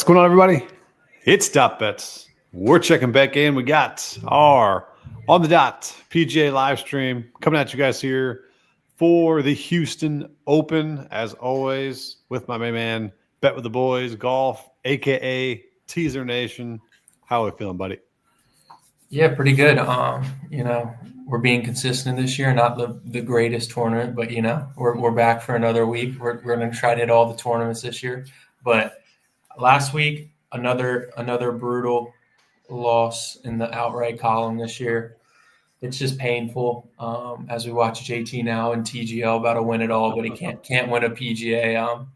What's going on, everybody? It's Dot Bets. We're checking back in. We got our On the Dot PGA live stream coming at you guys here for the Houston Open, as always, with my main man, Bet with the Boys, Golf, a.k.a. Teaser Nation. How are we feeling, buddy? Yeah, pretty good. We're being consistent this year. Not the greatest tournament, but we're back for another week. We're going to try to hit all the tournaments this year. But last week, another brutal loss in the outright column this year. It's just painful as we watch JT now in TGL about to win it all, but he can't win a PGA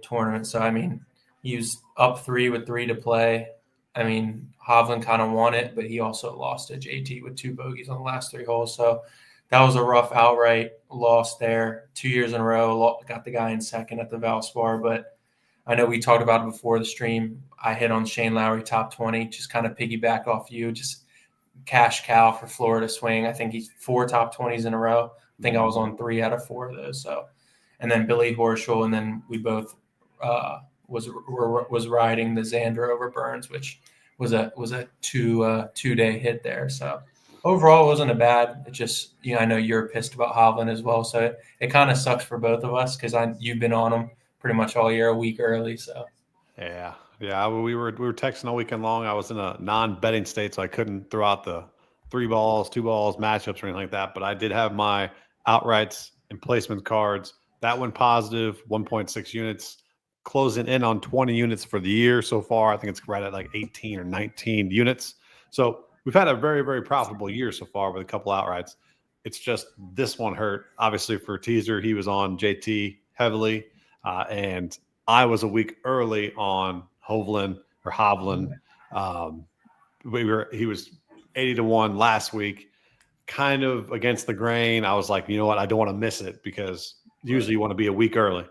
tournament. So I mean, he was up 3 with 3 to play. I mean, Hovland kind of won it, but he also lost to JT with 2 bogeys on the last 3 holes. So that was a rough outright loss there. 2 years in a row, got the guy in second at the Valspar. But I know we talked about it before the stream. I hit on Shane Lowry top 20, just kind of piggyback off you, just cash cow for Florida swing. I think he's 4 top 20s in a row. I think I was on 3 out of 4 of those. So, and then Billy Horschel, and then we both was riding the Xander over Burns, which was a 2-day hit there. So overall, it wasn't a bad. It just I know you're pissed about Hovland as well, so it kind of sucks for both of us because you've been on him pretty much all year, a week early. So yeah. We were texting all weekend long. I was in a non-betting state, so I couldn't throw out the 3 balls, 2 balls matchups or anything like that. But I did have my outrights and placement cards. That went positive, 1.6 units. Closing in on 20 units for the year so far. I think it's right at like 18 or 19 units. So we've had a very, very profitable year so far with a couple outrights. It's just this one hurt. Obviously for Teaser, he was on JT heavily, and I was a week early on Hovland. He was 80-1 last week, kind of against the grain. I was like, you know what? I don't want to miss it because usually you want to be a week early.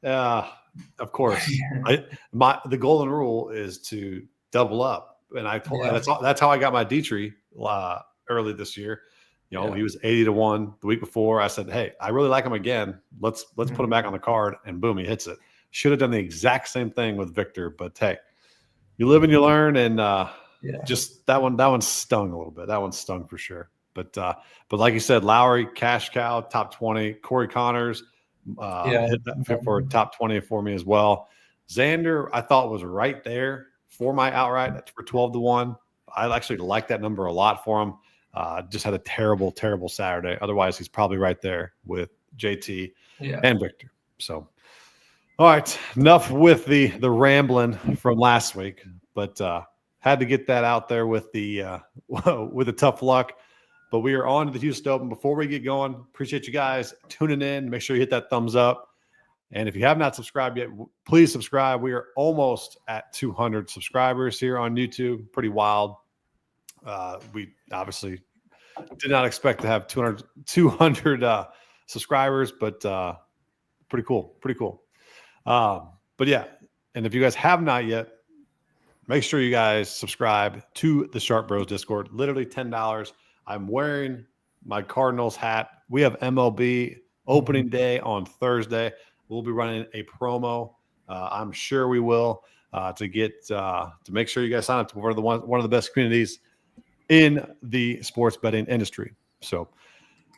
Of course, the golden rule is to double up, and that's how I got my Dietrich early this year. He was 80-1 the week before. I said, hey, I really like him again. Let's put him back on the card, and boom, he hits it. Should have done the exact same thing with Victor, but hey, you live and you learn, and just that one stung a little bit. That one stung for sure. But like you said, Lowry, cash cow, top 20. Corey Connors. Hit that for top 20 for me as well. Xander, I thought was right there for my outright for 12-1. I actually like that number a lot for him. Just had a terrible, terrible Saturday. Otherwise, he's probably right there with JT and Victor. So, all right, enough with the rambling from last week, but had to get that out there with the tough luck. But we are on to the Houston Open. Before we get going, appreciate you guys tuning in. Make sure you hit that thumbs up. And if you have not subscribed yet, please subscribe. We are almost at 200 subscribers here on YouTube. Pretty wild. We obviously did not expect to have 200 subscribers, but pretty cool. But yeah, and if you guys have not yet, make sure you guys subscribe to the Sharp Bros Discord. Literally $10. I'm wearing my Cardinals hat. We have MLB opening day on Thursday. We'll be running a promo. I'm sure we will to make sure you guys sign up to one of the best communities in the sports betting industry. So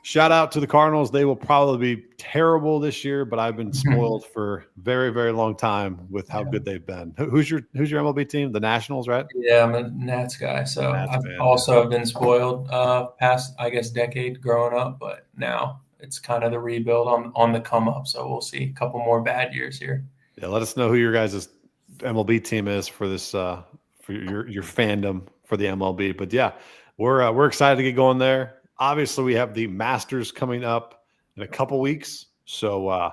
shout out to the Cardinals. They will probably be terrible this year, but I've been spoiled for a very, very long time with how good they've been. Who's your MLB team? The Nationals, right? Yeah, I'm a Nats guy. So I've also been spoiled past, I guess, decade growing up, but now it's kind of the rebuild on the come up. So we'll see a couple more bad years here. Yeah, let us know who your guys' MLB team is for this for your fandom for the MLB. But yeah, we're excited to get going there. Obviously, we have the Masters coming up in a couple weeks, so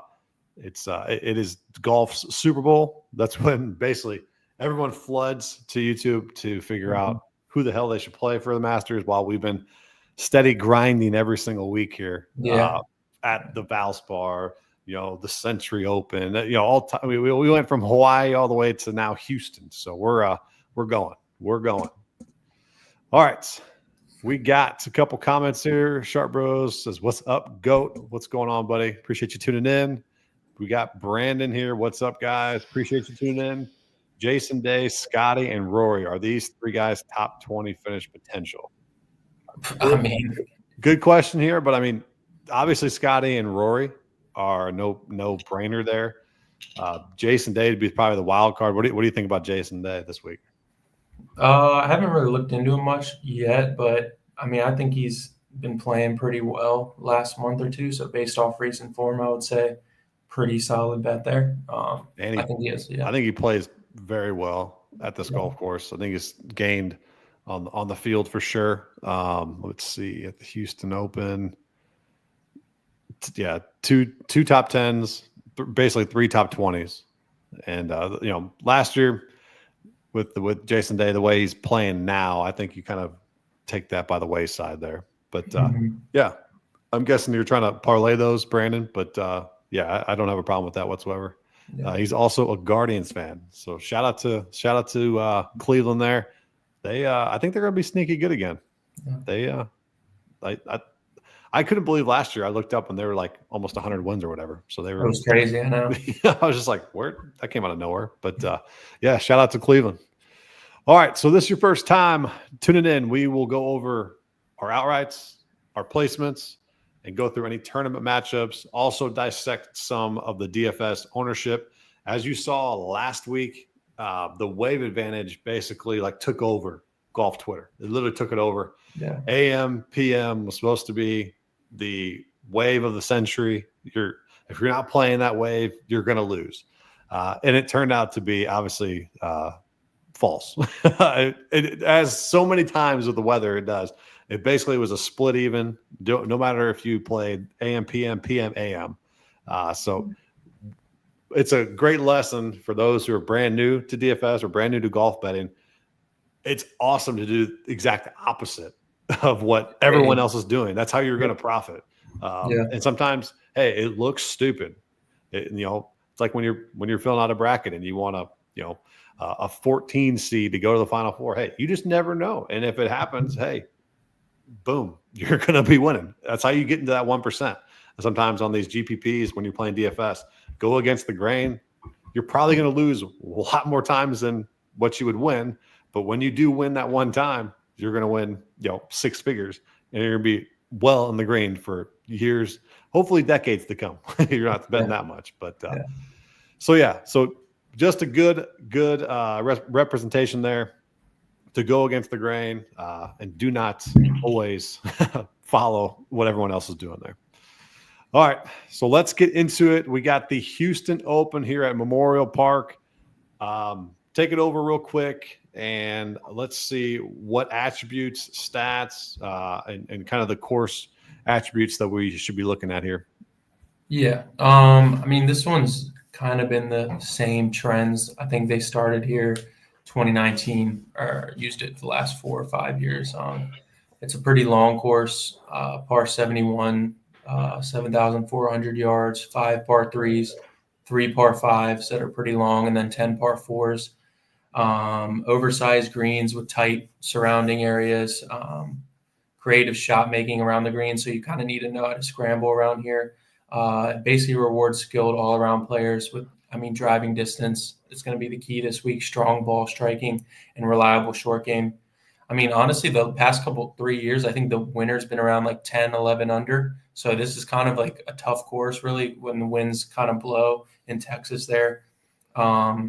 it is golf's Super Bowl. That's when basically everyone floods to YouTube to figure out who the hell they should play for the Masters. While we've been steady grinding every single week here at the Valspar, the Century Open, all time. We went from Hawaii all the way to now Houston, so we're going. All right. We got a couple comments here. Sharp Bros says, what's up, GOAT? What's going on, buddy? Appreciate you tuning in. We got Brandon here. What's up, guys? Appreciate you tuning in. Jason Day, Scotty, and Rory. Are these three guys top 20 finish potential? I mean, Good question here, but I mean, obviously Scotty and Rory are no brainer there. Jason Day would be probably the wild card. What do you think about Jason Day this week? I haven't really looked into him much yet, but I mean, I think he's been playing pretty well last month or two. So based off recent form, I would say pretty solid bet there. And I think he is. Yeah, I think he plays very well at this golf course. I think he's gained on the field for sure. Let's see, at the Houston Open, two top 10s, basically 3 top 20s, and last year with Jason Day, the way he's playing now, I think you kind of take that by the wayside there. But yeah, I'm guessing you're trying to parlay those, Brandon. But yeah, I don't have a problem with that whatsoever. Yeah. He's also a Guardians fan, so shout out to Cleveland there. They I think they're going to be sneaky good again. Yeah. They I couldn't believe last year. I looked up and they were like almost 100 wins or whatever. So they were. It was crazy. I know. I was just like, where that came out of nowhere. But yeah, shout out to Cleveland. All right, so this is your first time tuning in. We will go over our outrights, our placements, and go through any tournament matchups. Also dissect some of the DFS ownership. As you saw last week, the wave advantage basically like took over golf Twitter. It literally took it over. Yeah. AM, PM was supposed to be the wave of the century. If you're not playing that wave, you're going to lose. And it turned out to be obviously false. It, as so many times with the weather, it does. It basically was a split even, no matter if you played AM, PM, PM, AM. So it's a great lesson for those who are brand new to DFS or brand new to golf betting. It's awesome to do the exact opposite of what everyone else is doing. That's how you're going to profit. And sometimes, hey, it looks stupid. It's like when you're filling out a bracket and you want a 14 seed to go to the Final Four. Hey, you just never know. And if it happens, hey, boom, you're going to be winning. That's how you get into that 1%. Sometimes on these GPPs, when you're playing DFS, go against the grain. You're probably going to lose a lot more times than what you would win. But when you do win that one time, you're going to win, 6 figures, and you're going to be well in the green for years, hopefully decades to come. You're not betting that much, but so just a good representation there to go against the grain, and do not always follow what everyone else is doing there. All right, so let's get into it. We got the Houston Open here at Memorial Park. Take it over real quick, and let's see what attributes, stats, and kind of the course attributes that we should be looking at here. Yeah, I mean, this one's kind of been the same trends. I think they started here 2019 or used it the last 4 or 5 years. It's a pretty long course, par 71, 7,400 yards, 5 par 3s, 3 par 5s that are pretty long, and then 10 par 4s. Oversized greens with tight surrounding areas, creative shot making around the green. So you kind of need to know how to scramble around here. Basically rewards skilled all around players with, driving distance. It's going to be the key this week, strong ball striking and reliable short game. Honestly, the past 3 years, I think the winner's been around like 10, 11 under. So this is kind of like a tough course, really, when the winds kind of blow in Texas there.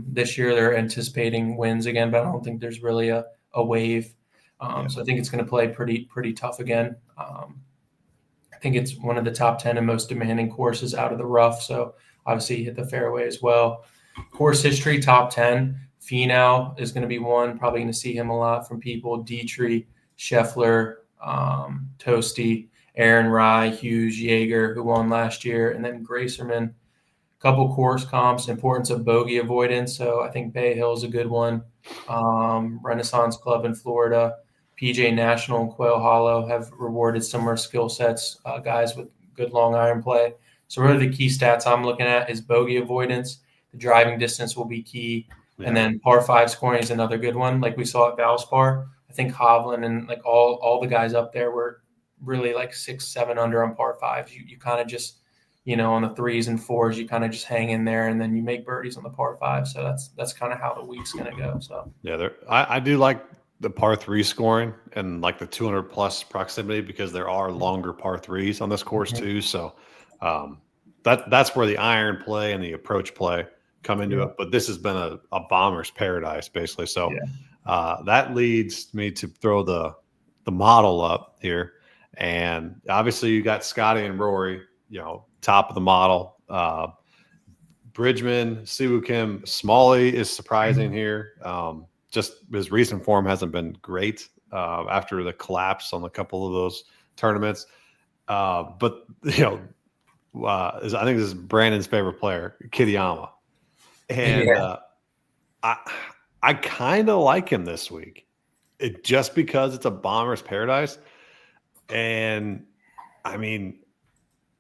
This year they're anticipating wins again, but I don't think there's really a wave. So I think it's going to play pretty tough again. I think it's one of the top 10 and most demanding courses out of the rough. So obviously you hit the fairway as well. Course history, top 10. Finau is going to be one. Probably going to see him a lot from people. Dietrich, Scheffler, Toasty, Aaron Rye, Hughes, Jaeger, who won last year, and then Gracerman. Couple course comps, importance of bogey avoidance. So I think Bay Hill is a good one. Renaissance Club in Florida, PGA National and Quail Hollow have rewarded similar skill sets, guys with good long iron play. So really the key stats I'm looking at is bogey avoidance. The driving distance will be key. Yeah. And then par 5 scoring is another good one. Like we saw at Valspar, I think Hovland and like all the guys up there were really like 6, 7 under on par 5s. You kind of just, on the 3s and 4s, you kind of just hang in there and then you make birdies on the par 5. So that's kind of how the week's going to go. So yeah, I do like the par 3 scoring and like the 200 plus proximity because there are longer par 3s on this course too. So that's where the iron play and the approach play come into it. But this has been a bomber's paradise basically. So that leads me to throw the model up here. And obviously you got Scotty and Rory, top of the model. Bridgman, Siwoo Kim, Smalley is surprising here. Just his recent form hasn't been great after the collapse on a couple of those tournaments. But I think this is Brandon's favorite player, Kitayama, and I kind of like him this week, just because it's a bomber's paradise, and I mean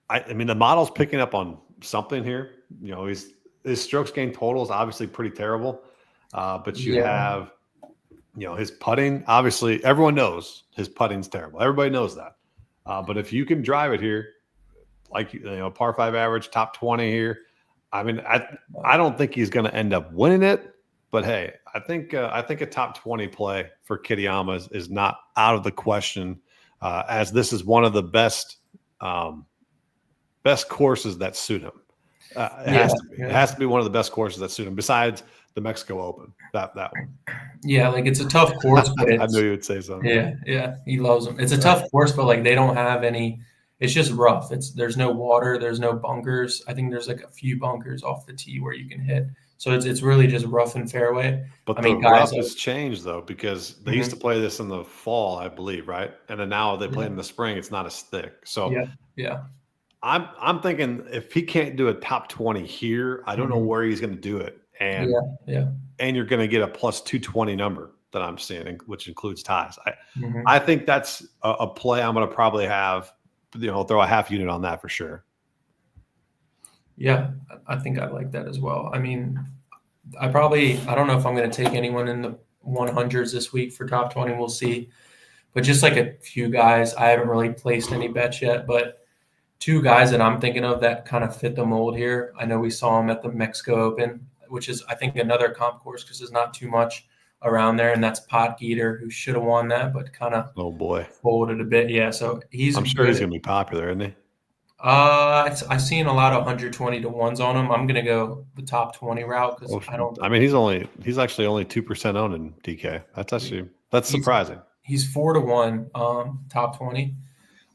the model's picking up on something here. His strokes gained total is obviously pretty terrible. But you have, his putting, obviously everyone knows his putting's terrible. Everybody knows that. But if you can drive it here, like, par 5 average, top 20 here, I mean, I don't think he's going to end up winning it, but hey, I think a top 20 play for Kitayama is not out of the question, as this is one of the best courses that suit him. It has to be one of the best courses that suit him besides the Mexico Open. That one. Yeah, like it's a tough course, but I knew you would say something. Yeah, he loves them. It's a tough course, but like they don't have any. It's just rough. There's no water. There's no bunkers. I think there's like a few bunkers off the tee where you can hit. So it's really just rough and fairway. But the rough has changed though, because they used to play this in the fall, I believe, right? And then now they play in the spring. It's not as thick. So yeah. I'm thinking if he can't do a top 20 here, I don't know where he's going to do it. And and you're going to get a plus 220 number that I'm seeing, which includes ties. I think that's a play I'm going to probably have, throw a half unit on that for sure. Yeah, I think I like that as well. I mean, I don't know if I'm going to take anyone in the 100s this week for top 20. We'll see. But just like a few guys, I haven't really placed any bets yet, but two guys that I'm thinking of that kind of fit the mold here. I know we saw him at the Mexico Open, which is, I think, another comp course because there's not too much around there, and that's Potgieter, who should have won that, but kind of folded a bit. Yeah, so I'm sure he's going to be popular, isn't he? I've seen a lot of 120 to ones on him. I'm going to go the top 20 route because he's actually only 2% owned in DK. That's surprising. He's 4-1 top 20.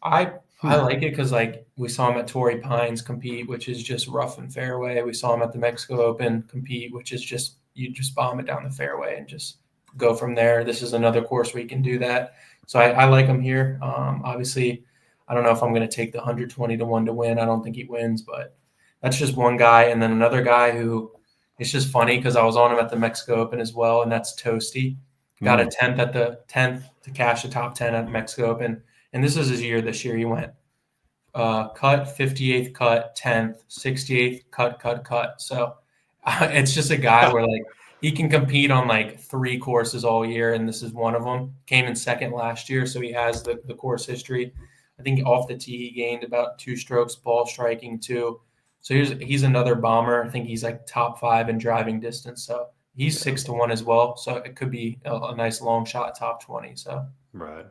I like it because like we saw him at Torrey Pines compete, which is just rough and fairway. We saw him at the Mexico Open compete, which is just you just bomb it down the fairway and just go from there. This is another course where you can do that. So I like him here. Obviously, I don't know if I'm going to take the 120 to 1 to win. I don't think he wins, but that's just one guy. And then another guy who it's just funny because I was on him at the Mexico Open as well, and that's Toasty. Got a 10th to cash the top 10 at the Mexico Open. And this is his year this year. He went cut, 58th cut, 10th, 68th cut. So it's just a guy where like he can compete on like 3 courses all year, and this is one of them. Came in second last year, so he has the course history. I think off the tee he gained about 2 strokes, ball striking 2. So he's another bomber. I think he's like top 5 in driving distance. So he's 6-1 as well. So it could be a nice long shot top 20. So right.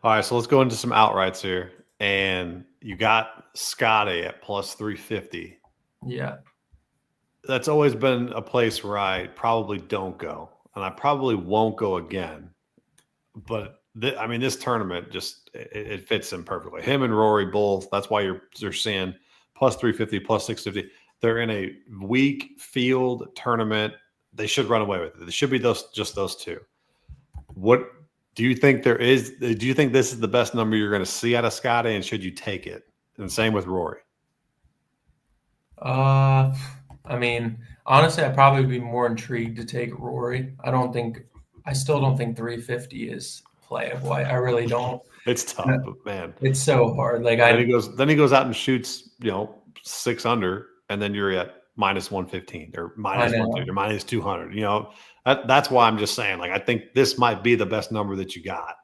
All right, so let's go into some outrights here. And you got Scotty at plus 350. Yeah. That's always been a place where I probably don't go. And I probably won't go again. But, this tournament just it fits him perfectly. Him and Rory both. That's why you're seeing plus 350, plus 650. They're in a weak field tournament. They should run away with it. It should be just those two. What do you think there is? Do you think this is the best number you're going to see out of Scotty, and should you take it? And same with Rory. Honestly, I'd probably be more intrigued to take Rory. I still don't think 350 is playable. I really don't. It's tough, but man, it's so hard. Like then he goes out and shoots, 6 under, and then you're at minus 115 or minus 150 or minus 200. That's why I'm just saying, like, I think this might be the best number that you got.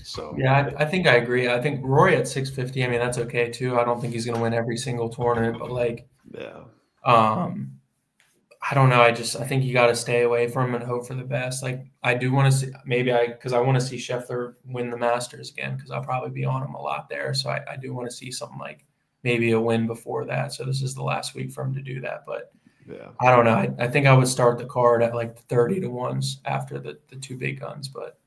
So Yeah, I think I agree. I think Rory at 650. I mean, that's okay too. I don't think he's going to win every single tournament, but like, yeah, um, I don't know. I think you got to stay away from him and hope for the best. Like, I do want to see because I want to see Scheffler win the Masters again because I'll probably be on him a lot there. So I do want to see something like maybe a win before that. So this is the last week for him to do that. But yeah. I don't know. I think I would start the card at like the 30 to ones after the two big guns. But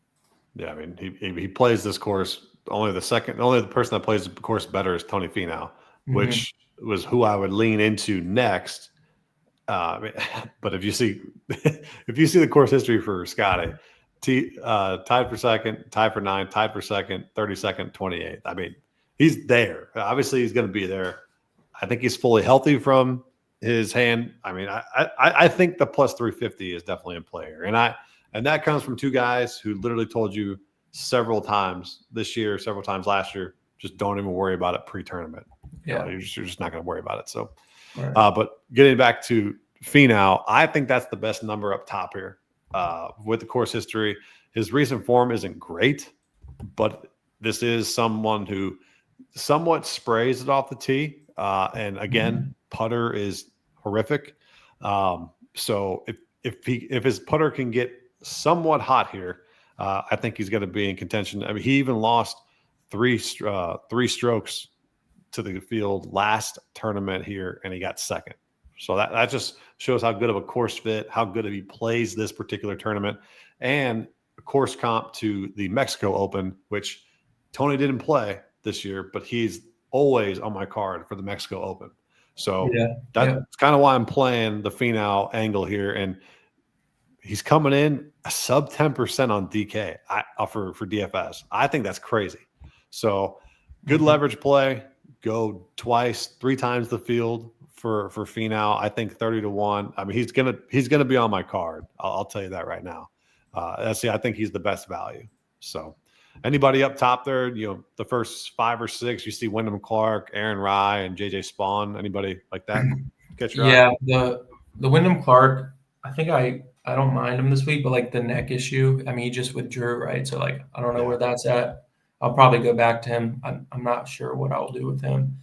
Yeah, I mean, he plays this course. Only the person that plays the course better is Tony Finau, which was who I would lean into next. But if you see the course history for Scotty, tied for second, tied for 9, tied for second, 32nd, 28th. I mean, he's there. Obviously, he's going to be there. I think he's fully healthy from his hand. I mean, I think the plus 350 is definitely in play here, and that comes from two guys who literally told you several times this year, several times last year, just don't even worry about it pre-tournament. yeah, You're just not going to worry about it. So, right. but getting back to Finau, I think that's the best number up top here. With the course history, his recent form isn't great, but this is someone who somewhat sprays it off the tee. And again, putter is horrific. So if his putter can get somewhat hot here, I think he's going to be in contention. I mean, he even lost three strokes to the field last tournament here, and he got second. So that just shows how good of a course fit, how good he plays this particular tournament, and a course comp to the Mexico Open, which Tony didn't play this year, but he's always on my card for the Mexico Open. So that's kind of why I'm playing the Finau angle here. And he's coming in a sub 10% on DK for DFS. I think that's crazy. So good leverage play. Go twice, 3 times the field for Finau. I think 30 to 1. I mean, he's gonna be on my card. I'll tell you that right now. I think he's the best value. So anybody up top there, the first 5 or 6, you see Wyndham Clark, Aaron Rye, and JJ Spawn. Anybody like that? Catch your eye? The Wyndham Clark, I think I don't mind him this week, but like the neck issue, I mean, he just withdrew, right? So like, I don't know where that's at. I'll probably go back to him. I'm not sure what I'll do with him.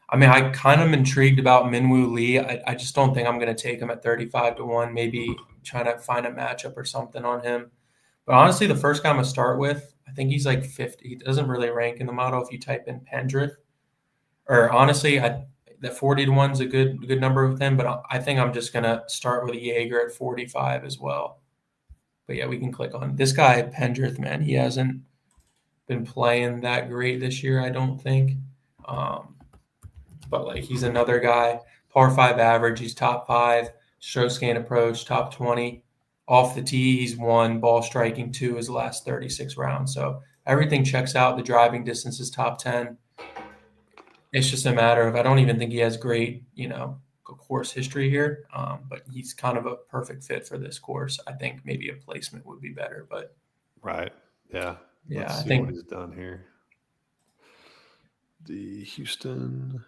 I mean, I kind of intrigued about Minwoo Lee. I just don't think I'm going to take him at 35 to 1, maybe trying to find a matchup or something on him. But honestly, the first guy I'm going to start with, I think he's like 50. He doesn't really rank in the model if you type in Pendrith. Or honestly, that 40 to 1 is a good number with him, but I think I'm just going to start with a Jaeger at 45 as well. But yeah, we can click on this guy, Pendrith, man. He hasn't been playing that great this year, I don't think. But like, he's another guy, par 5 average. He's top 5, stroke gain approach, top 20. Off the tee, he's 1, ball striking 2 his last 36 rounds. So everything checks out. The driving distance is top 10. It's just a matter of, I don't even think he has great, course history here, but he's kind of a perfect fit for this course. I think maybe a placement would be better, but right, yeah. Let's see what he's done here. The Houston,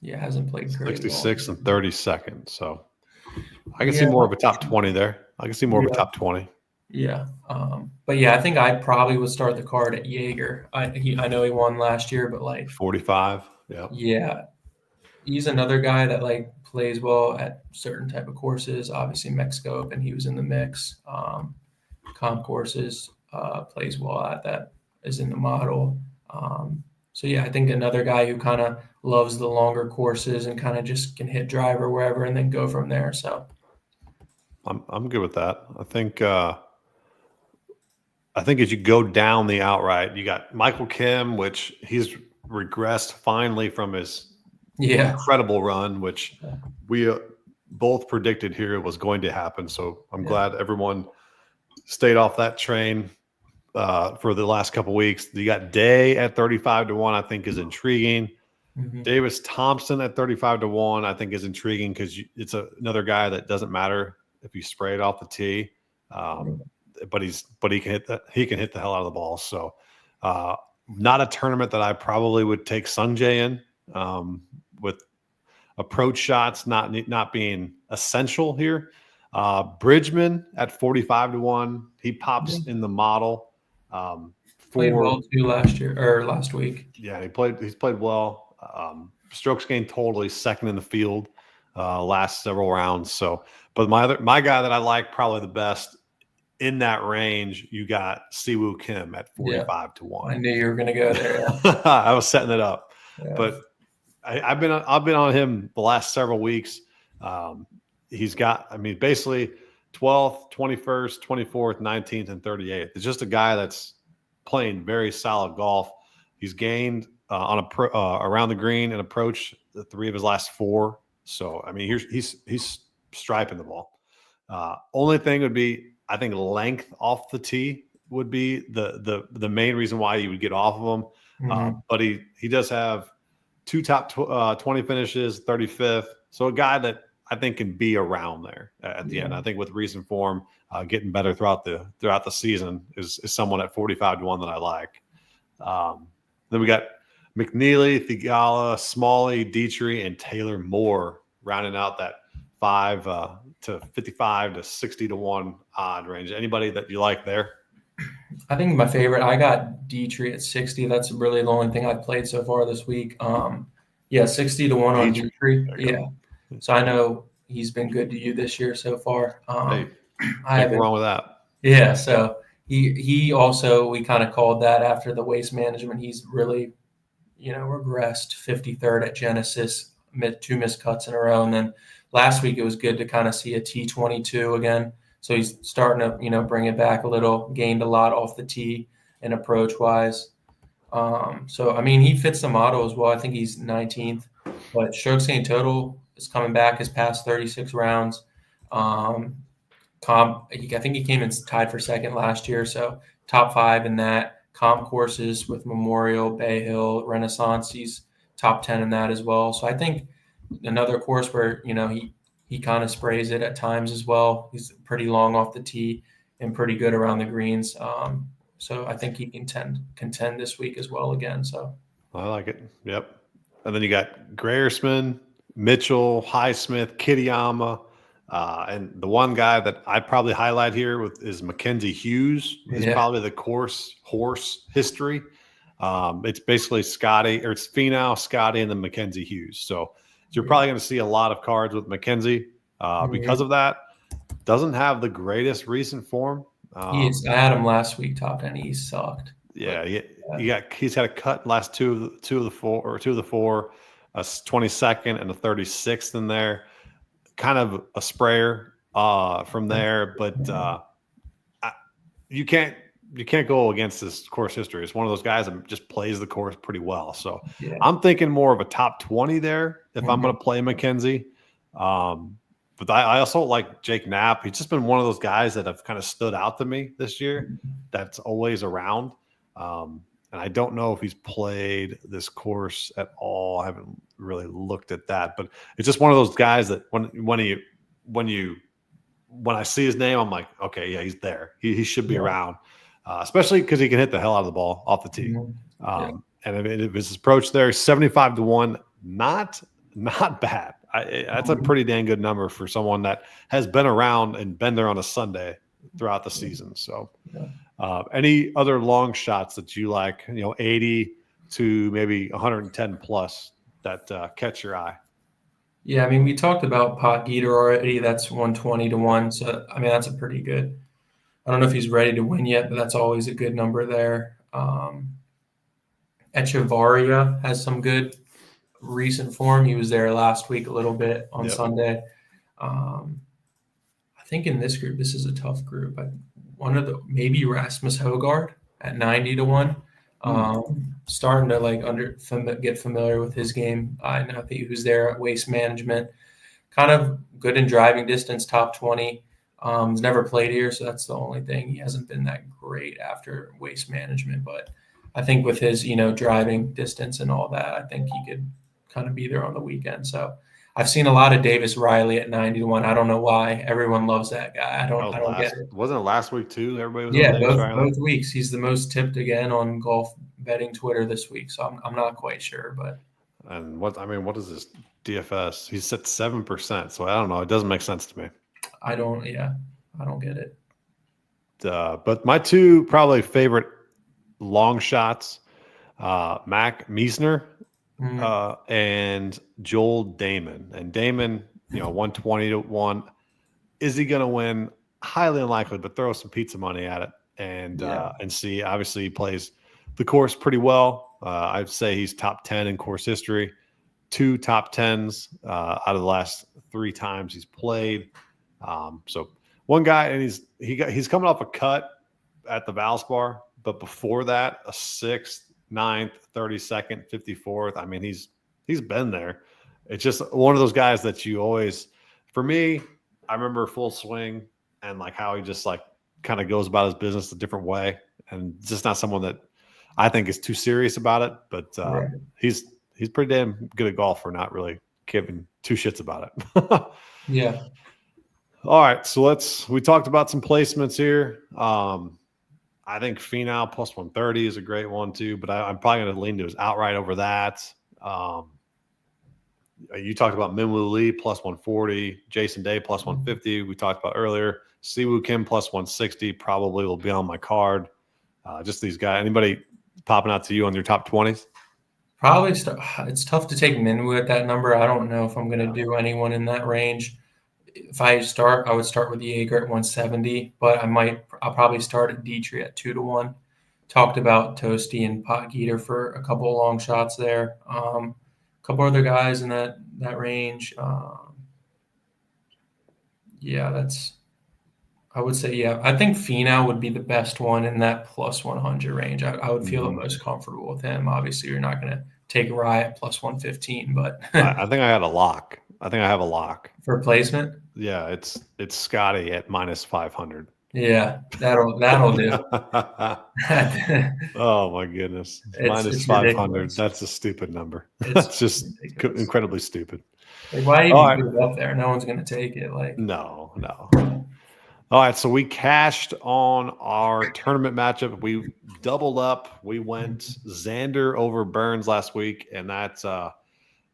hasn't played great. 66 and 32nd. So I can see more of a top 20 there. I can see more of a top 20. Yeah. But yeah, I think I probably would start the card at Jaeger. I know he won last year, but like 45. Yeah. Yeah. He's another guy that like plays well at certain type of courses. Obviously Mexico Open, he was in the mix. Comp courses, plays well at that, is in the model. So yeah, I think another guy who kind of loves the longer courses and kind of just can hit driver wherever and then go from there. So I'm good with that. I think as you go down the outright, you got Michael Kim, which he's regressed finally from his incredible run, which we both predicted here was going to happen. So I'm glad everyone stayed off that train for the last couple of weeks. You got Day at 35 to 1, I think is intriguing. Davis Thompson at 35 to 1, I think is intriguing because it's another guy that doesn't matter if you spray it off the tee. But he can hit the hell out of the ball. So not a tournament that I probably would take Sungjae in, with approach shots not being essential here. Bridgman at 45 to 1, he pops in the model. Played well too last week. Yeah, he's played well. Strokes gained totally second in the field last several rounds. So, but my guy that I like probably the best in that range, you got Siwoo Kim at 45 to 1. I knew you were going to go there. I was setting it up, Yeah. but I've been on him the last several weeks. He's got, basically 12th, 21st, 24th, 19th, and 38th. It's just a guy that's playing very solid golf. He's gained around the green and approach the 3 of his last 4. So he's striping the ball. Only thing would be, I think, length off the tee would be the main reason why you would get off of him. Mm-hmm. But he does have 2 top 20 finishes, 35th. So a guy that I think can be around there at the end. I think with recent form, getting better throughout the season is someone at 45 to 1 that I like. Then we got McNeely, Thigala, Smalley, Dietrich, and Taylor Moore rounding out that 5 to 55 to 60 to 1 odd range. Anybody that you like there? I think my favorite, I got Dietrich at 60. That's really the only thing I've played so far this week. 60 to 1 on Dietrich. Yeah. So I know he's been good to you this year so far. I haven't wrong with that. Yeah. So he also, we kind of called that after the waste management. He's really, regressed 53rd at Genesis, 2 missed cuts in a row. And then last week it was good to kind of see a T22 again. So he's starting to, bring it back a little, gained a lot off the tee and approach wise. He fits the model as well. I think he's 19th, but strokes gained total is coming back his past 36 rounds. I think he came in tied for second last year. So top 5 in that. Comp courses with Memorial, Bay Hill, Renaissance, he's top 10 in that as well. So I think another course where, he kind of sprays it at times as well. He's pretty long off the tee and pretty good around the greens. So I think he can contend this week as well again. So I like it. Yep. And then you got Greyersman, Mitchell, Highsmith, Kitayama, and the one guy that I'd probably highlight here is Mackenzie Hughes. Is probably the horse history. It's basically it's Finau, Scotty, and then Mackenzie Hughes. So you're probably going to see a lot of cards with Mackenzie because of that. Doesn't have the greatest recent form. I had him last week top 10. He sucked. Yeah, he's had a cut last two of the four, 22nd and a 36th in there. Kind of a sprayer from there, but you can't go against this course history. It's one of those guys that just plays the course pretty well. So I'm thinking more of a top 20 there if I'm going to play Mackenzie. But I also like Jake Knapp. He's just been one of those guys that have kind of stood out to me this year. That's always around. And I don't know if he's played this course at all. I haven't really looked at that, but it's just one of those guys that when I see his name, I'm like, okay, yeah, he's there. He should be around, especially because he can hit the hell out of the ball off the tee. And if his approach there, 75 to 1, not bad. That's a pretty dang good number for someone that has been around and been there on a Sunday throughout the season. So. Any other long shots that you like, 80 to maybe 110 plus that catch your eye? Yeah, we talked about Pot Geeter already. That's 120 to 1. So, that's a pretty good. I don't know if he's ready to win yet, but that's always a good number there. Echevarria has some good recent form. He was there last week a little bit on Sunday. I think in this group, this is a tough group. Maybe Rasmus Højgaard at 90 to 1. Starting to get familiar with his game. I know that he was there at Waste Management. Kind of good in driving distance, top 20. He's never played here, so that's the only thing. He hasn't been that great after Waste Management, but I think with his, driving distance and all that, I think he could kind of be there on the weekend. So I've seen a lot of Davis Riley at 90 to 1. I don't know why everyone loves that guy. I don't get it. Wasn't it last week too? Everybody was on both weeks. He's the most tipped again on golf betting Twitter this week. So I'm not quite sure, but. And what is this DFS? He's at 7%. So I don't know. It doesn't make sense to me. I don't get it. But my 2 probably favorite long shots, Mac Meisner and Joel Damon. And Damon, 120 to 1. Is he going to win? Highly unlikely, but throw some pizza money at it and see. Obviously, he plays the course pretty well. I'd say he's top 10 in course history. 2 top 10s out of the last 3 times he's played. So one guy, and he's coming off a cut at the Valspar, but before that, a 6th, 9th, 32nd, 54th. I mean, he's been there. It's just one of those guys that you always, for me, I remember Full Swing and like how he just like kind of goes about his business a different way, and just not someone that I think is too serious about it. But he's pretty damn good at golf for not really giving 2 shits about it. Yeah. All right, so we talked about some placements here. I think Finau plus 130 is a great one too, but I'm probably going to lean to his outright over that. You talked about Minwoo Lee plus 140, Jason Day plus 150. We talked about earlier. Siwoo Kim plus 160 probably will be on my card. Just these guys. Anybody popping out to you on your top 20s? Probably. It's tough to take Minwoo at that number. I don't know if I'm going to do anyone in that range. If I start, I would start with Jaeger at 170, but I'll probably start at Dietrich at 2 to 1. Talked about Toasty and Potgieter for a couple of long shots there. A couple other guys in that range. I would say, I think Finau would be the best one in that plus 100 range. I would feel the most comfortable with him. Obviously, you're not going to take Riot plus 115, but I think I had a lock. I think I have a lock for placement. Yeah, it's Scotty at minus 500. Yeah, that'll do. Oh my goodness, minus 500. Ridiculous. That's a stupid number. That's just incredibly stupid. Like, why even put it up there? No one's going to take it. Like, no. All right, so we cashed on our tournament matchup. We doubled up. We went Xander over Burns last week, and that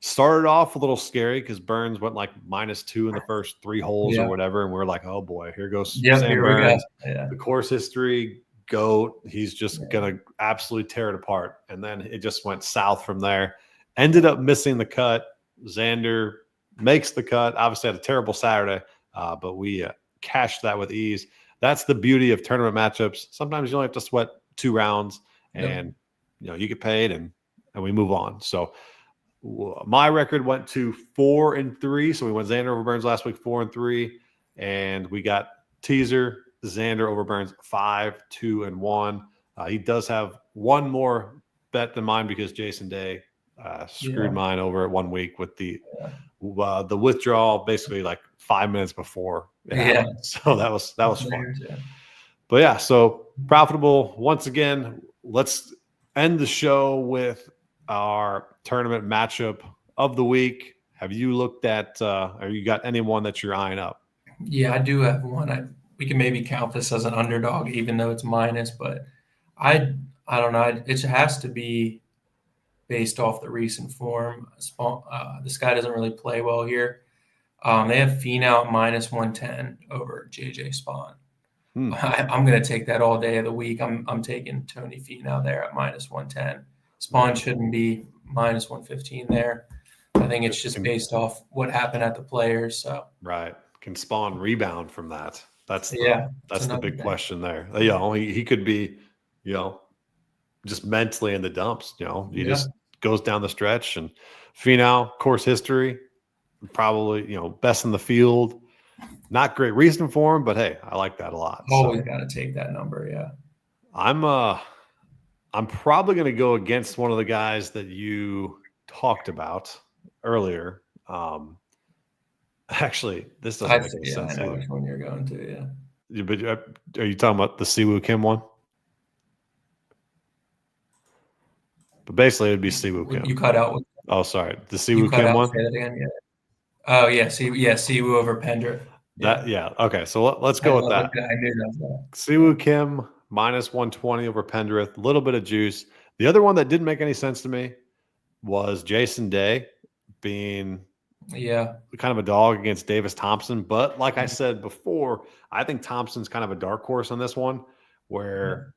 started off a little scary because Burns went like -2 in the first 3 holes or whatever, and we're like, oh boy, here goes Sam Burns. The course history GOAT. He's just gonna absolutely tear it apart, and then it just went south from there. Ended up missing the cut. Xander makes the cut. Obviously had a terrible Saturday, but we cashed that with ease. That's the beauty of tournament matchups. Sometimes you only have to sweat 2 rounds, and you get paid, and we move on. So my record went to 4-3. So we went Xander over Burns last week, 4-3, and we got teaser Xander over Burns 5-2-1. He does have one more bet than mine because Jason Day screwed mine over at 1 week with the withdrawal basically like 5 minutes before. So that was fun. But so profitable. Once again, let's end the show with our tournament matchup of the week. Have you looked at or you got anyone that you're eyeing up? Yeah, I do have one. We can maybe count this as an underdog, even though it's minus, but I don't know. It has to be based off the recent form. This guy doesn't really play well here. They have Finau at -110 over JJ Spawn. I'm going to take that all day of the week. I'm taking Tony Finau there at -110. Spawn shouldn't be -115 there. I think it's just based off what happened at the Players. So can Spawn rebound from that? That's the big question there. He could be, just mentally in the dumps. He just goes down the stretch. And Finau, course history, probably best in the field. Not great reason for him, but hey, I like that a lot. Always got to take that number. Yeah, I'm probably going to go against one of the guys that you talked about earlier. Actually, this doesn't make any sense. I know which one you're going to. Yeah. But are you talking about the Siwoo Kim one? But basically, it'd be Siwoo Kim. You cut out. Sorry, the Siwoo Kim one. Say that again. Yeah. Oh yeah, Siwoo over Pendrith. Okay, so let's go with that. I knew that. Siwoo Kim -120 over Pendrith. A little bit of juice. The other one that didn't make any sense to me was Jason Day being kind of a dog against Davis Thompson. But like I said before, I think Thompson's kind of a dark horse on this one, where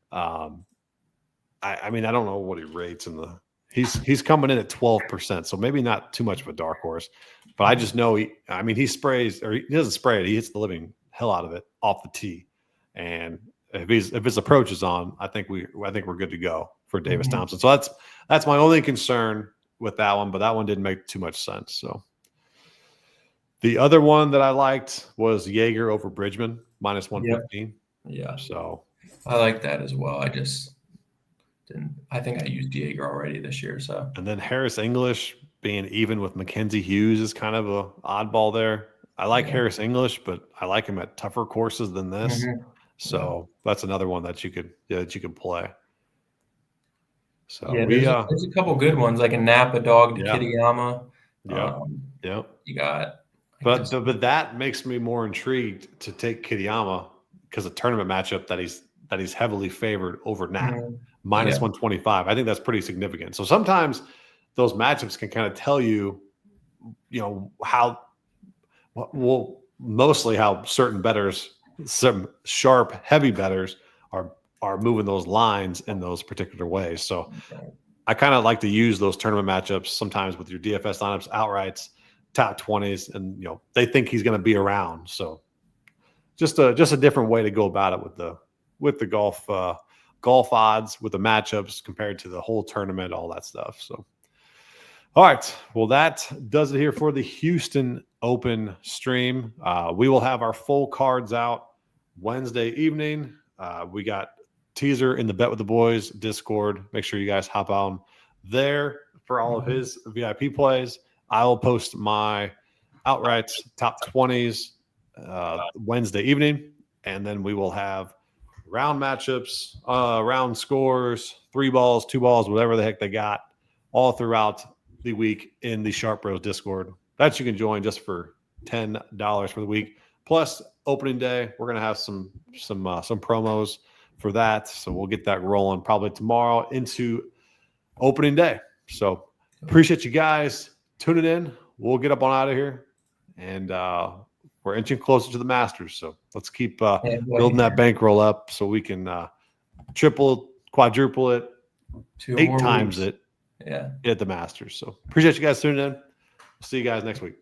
I mean, I don't know what he rates in the. He's coming in at 12%, so maybe not too much of a dark horse. But I just know he sprays, or he doesn't spray it. He hits the living hell out of it off the tee, and if his approach is on, I think we're good to go for Davis Thompson. So that's my only concern with that one. But that one didn't make too much sense. So the other one that I liked was Jaeger over Bridgman -115. Yeah. So I like that as well. I just didn't. I think I used Diego already this year. So and then Harris English being even with Mackenzie Hughes is kind of a oddball there. I like Harris English, but I like him at tougher courses than this. So that's another one that you could play. So there's a couple good ones like a Napa dog to Kitayama. You got. But that makes me more intrigued to take Kitayama because a tournament matchup that he's heavily favored over Nap -125. I think that's pretty significant. So sometimes those matchups can kind of tell you, mostly how certain bettors, some sharp, heavy bettors are moving those lines in those particular ways. So I kind of like to use those tournament matchups sometimes with your DFS lineups, outrights, top 20s, and they think he's going to be around. So just a different way to go about it with the golf odds, with the matchups compared to the whole tournament, all that stuff. So all right, well, that does it here for the Houston Open stream. We will have our full cards out Wednesday evening. We got teaser in the Bet with the Boys Discord. Make sure you guys hop on there for all of his VIP plays. I will post my outrights top 20s Wednesday evening, and then we will have round matchups, round scores, 3 balls, 2 balls, whatever the heck they got, all throughout the week in the Sharp Bros Discord. That you can join just for $10 for the week. Plus opening day, we're gonna have some promos for that. So we'll get that rolling probably tomorrow into opening day. So appreciate you guys tuning in. We'll get up on out of here, and we're inching closer to the Masters. So let's keep building that bankroll up so we can triple, quadruple it, 8 times it. At the Masters. So appreciate you guys tuning in. We'll see you guys next week.